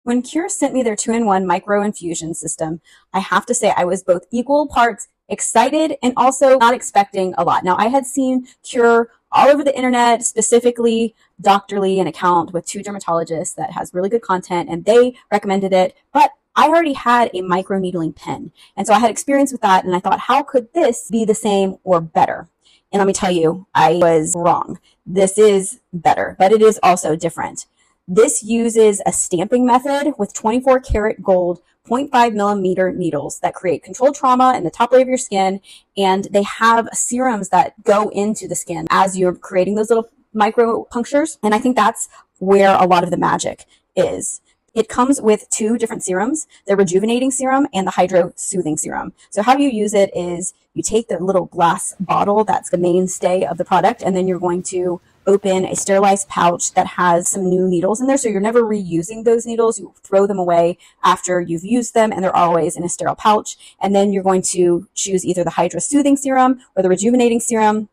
When Qure sent me their 2-in-1 micro infusion system, I have to say I was both equal parts excited and also not expecting a lot. Now, I had seen Qure all over the internet, specifically Doctorly, an account with 2 dermatologists that has really good content, and they recommended it, but I already had a microneedling pen. And so I had experience with that, and I thought, how could this be the same or better? And let me tell you, I was wrong. This is better, but it is also different. This uses a stamping method with 24 karat gold 0.5 millimeter needles that create controlled trauma in the top layer of your skin. And they have serums that go into the skin as you're creating those little micro punctures. And I think that's where a lot of the magic is. It comes with 2 different serums, the rejuvenating serum and the hydro soothing serum. So how you use it is you take the little glass bottle that's the mainstay of the product, and then you're going to open a sterilized pouch that has some new needles in there. So you're never reusing those needles. You throw them away after you've used them, and they're always in a sterile pouch. And then you're going to choose either the hydro soothing serum or the rejuvenating serum.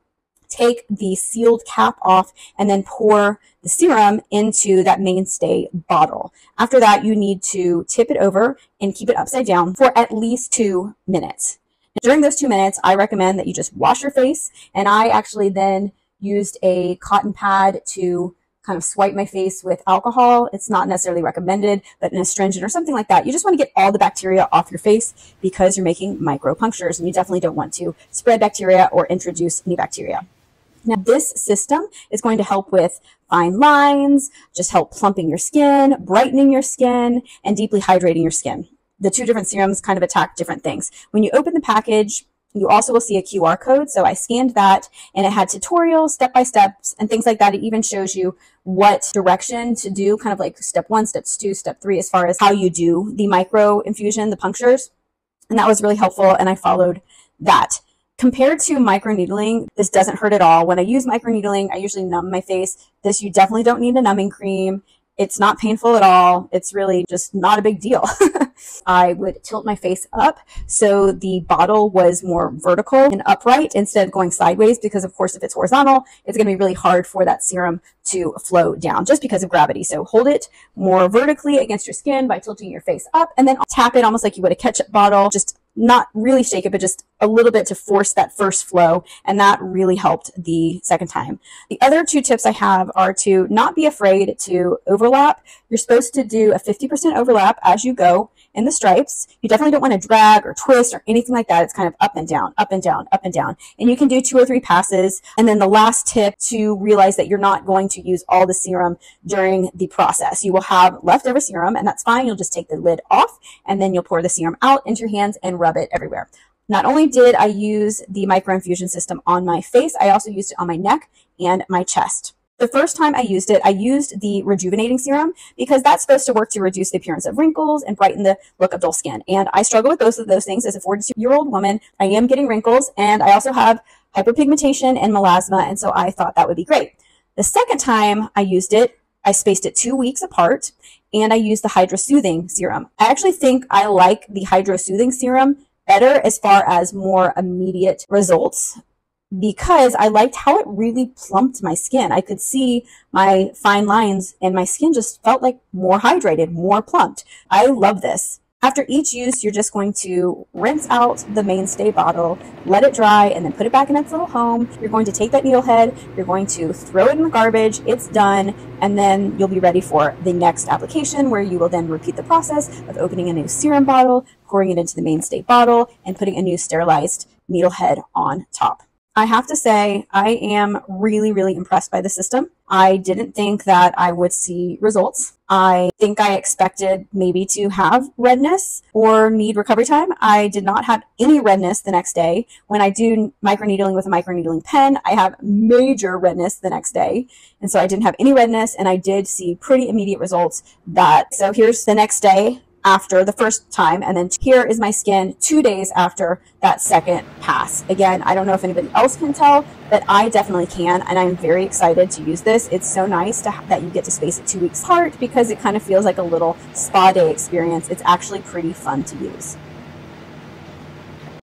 Take the sealed cap off and then pour the serum into that mainstay bottle. After that, you need to tip it over and keep it upside down for at least 2 minutes. During those 2 minutes, I recommend that you just wash your face. And I actually then used a cotton pad to kind of swipe my face with alcohol. It's not necessarily recommended, but an astringent or something like that. You just want to get all the bacteria off your face because you're making micro punctures, and you definitely don't want to spread bacteria or introduce any bacteria. Now, this system is going to help with fine lines, just help plumping your skin, brightening your skin, and deeply hydrating your skin. The 2 different serums kind of attack different things. When you open the package, you also will see a QR code. So I scanned that, and it had tutorials, step-by-steps, and things like that. It even shows you what direction to do, kind of like step 1, step 2, step 3, as far as how you do the micro infusion, the punctures. And that was really helpful, and I followed that. Compared to microneedling, this doesn't hurt at all. When I use microneedling, I usually numb my face. This, you definitely don't need a numbing cream. It's not painful at all. It's really just not a big deal. I would tilt my face up so the bottle was more vertical and upright instead of going sideways, because of course if it's horizontal, it's going to be really hard for that serum to flow down just because of gravity. So hold it more vertically against your skin by tilting your face up, and then tap it almost like you would a ketchup bottle. Just not really shake it, but just a little bit to force that first flow. And that really helped the second time. The other 2 tips I have are to not be afraid to overlap. You're supposed to do a 50% overlap as you go in the stripes. You definitely don't want to drag or twist or anything like that. It's kind of up and down, up and down, up and down. And you can do 2 or 3 passes. And then the last tip, to realize that you're not going to use all the serum during the process. You will have leftover serum, and that's fine. You'll just take the lid off, and then you'll pour the serum out into your hands and rub it everywhere. Not only did I use the microinfusion system on my face, I also used it on my neck and my chest. The first time I used it, I used the rejuvenating serum because that's supposed to work to reduce the appearance of wrinkles and brighten the look of dull skin. And I struggle with both of those things as a 42-year-old woman. I am getting wrinkles, and I also have hyperpigmentation and melasma, and so I thought that would be great. The second time I used it, I spaced it 2 weeks apart, and I used the hydro soothing serum. I actually think I like the hydro soothing serum better as far as more immediate results, because I liked how it really plumped my skin. I could see my fine lines, and my skin just felt like more hydrated, more plumped. I love this. After each use, you're just going to rinse out the mainstay bottle, let it dry, and then put it back in its little home. You're going to take that needle head, you're going to throw it in the garbage, it's done, and then you'll be ready for the next application, where you will then repeat the process of opening a new serum bottle, pouring it into the mainstay bottle, and putting a new sterilized needle head on top. I have to say, I am really, really impressed by the system. I didn't think that I would see results. I think I expected maybe to have redness or need recovery time. I did not have any redness the next day. When I do microneedling with a microneedling pen, I have major redness the next day. And so I didn't have any redness, and I did see pretty immediate results. So here's the next day after the first time, and then here is my skin 2 days after that second pass. Again, I don't know if anybody else can tell, but I definitely can, and I'm very excited to use this. It's so nice that you get to space it 2 weeks apart, because it kind of feels like a little spa day experience. It's actually pretty fun to use.